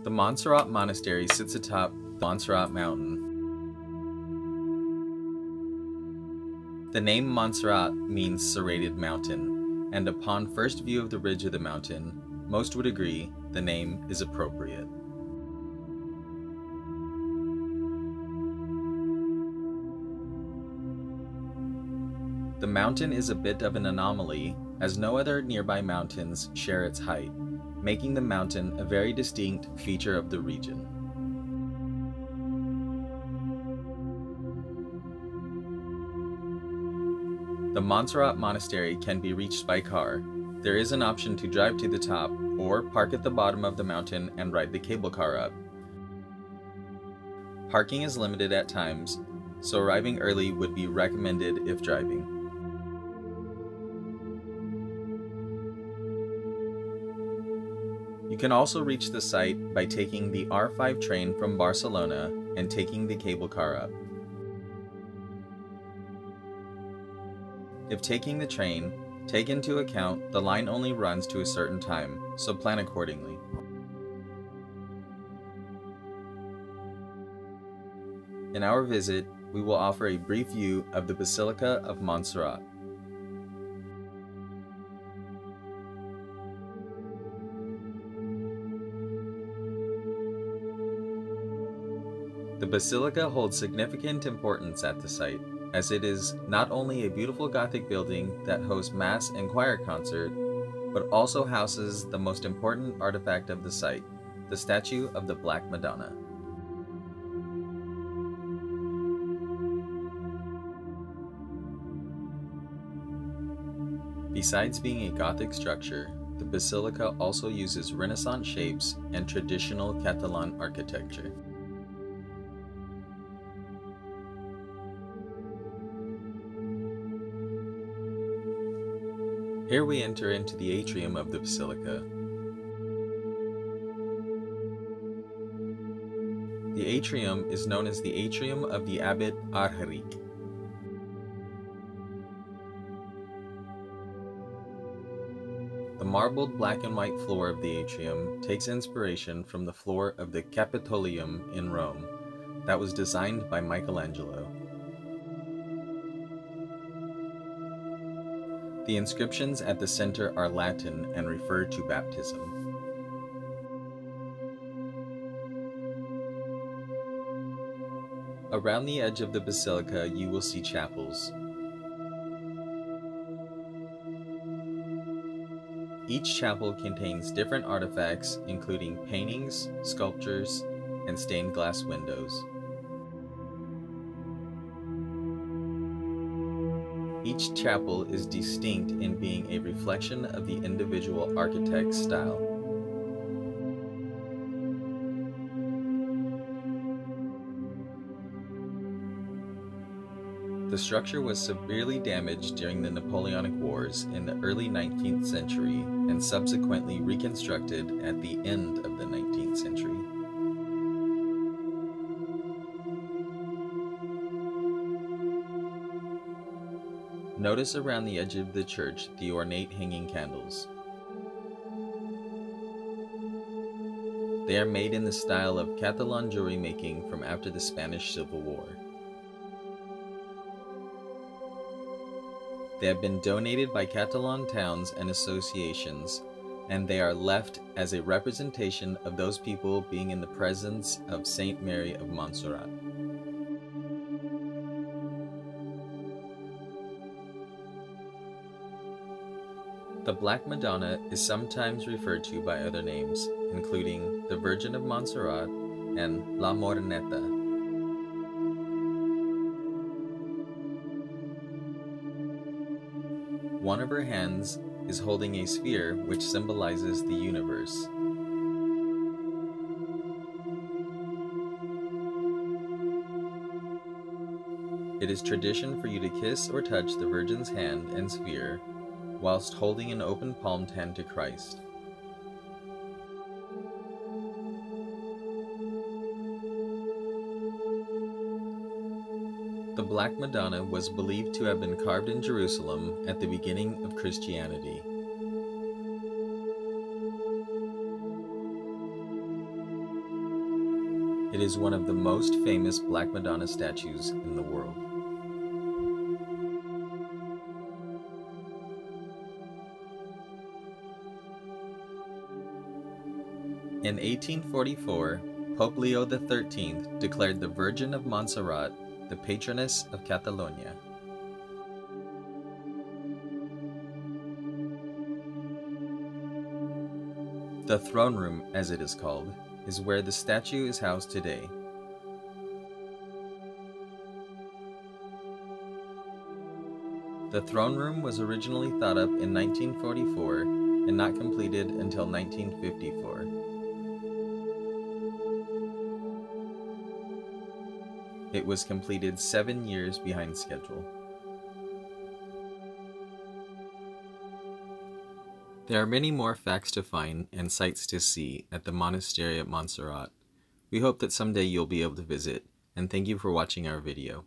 The Montserrat Monastery sits atop the Montserrat mountain. The name Montserrat means serrated mountain, and upon first view of the ridge of the mountain, most would agree the name is appropriate. The mountain is a bit of an anomaly, as no other nearby mountains share its height, making the mountain a very distinct feature of the region. The Montserrat Monastery can be reached by car. There is an option to drive to the top, or park at the bottom of the mountain and ride the cable car up. Parking is limited at times, so arriving early would be recommended if driving. You can also reach the site by taking the R5 train from Barcelona and taking the cable car up. If taking the train, take into account the line only runs to a certain time, so plan accordingly. In our visit, we will offer a brief view of the Basilica of Montserrat. The Basilica holds significant importance at the site, as it is not only a beautiful Gothic building that hosts mass and choir concert, but also houses the most important artifact of the site, the statue of the Black Madonna. Besides being a Gothic structure, the Basilica also uses Renaissance shapes and traditional Catalan architecture. Here we enter into the atrium of the Basilica. The atrium is known as the atrium of the Abbot Arheric. The marbled black and white floor of the atrium takes inspiration from the floor of the Capitolium in Rome that was designed by Michelangelo. The inscriptions at the center are Latin and refer to baptism. Around the edge of the basilica, you will see chapels. Each chapel contains different artifacts, including paintings, sculptures, and stained glass windows. Each chapel is distinct in being a reflection of the individual architect's style. The structure was severely damaged during the Napoleonic Wars in the early 19th century and subsequently reconstructed at the end of the 19th century. Notice around the edge of the church the ornate hanging candles. They are made in the style of Catalan jewelry making from after the Spanish Civil War. They have been donated by Catalan towns and associations, and they are left as a representation of those people being in the presence of Saint Mary of Montserrat. The Black Madonna is sometimes referred to by other names, including the Virgin of Montserrat and La Ornate. One of her hands is holding a sphere which symbolizes the universe. It is tradition for you to kiss or touch the Virgin's hand and sphere whilst holding an open palmed hand to Christ. The Black Madonna was believed to have been carved in Jerusalem at the beginning of Christianity. It is one of the most famous Black Madonna statues in the world. In 1844, Pope Leo XIII declared the Virgin of Montserrat the patroness of Catalonia. The throne room, as it is called, is where the statue is housed today. The throne room was originally thought up in 1944 and not completed until 1954. It was completed 7 years behind schedule. There are many more facts to find and sights to see at the monastery at Montserrat. We hope that someday you'll be able to visit, and thank you for watching our video.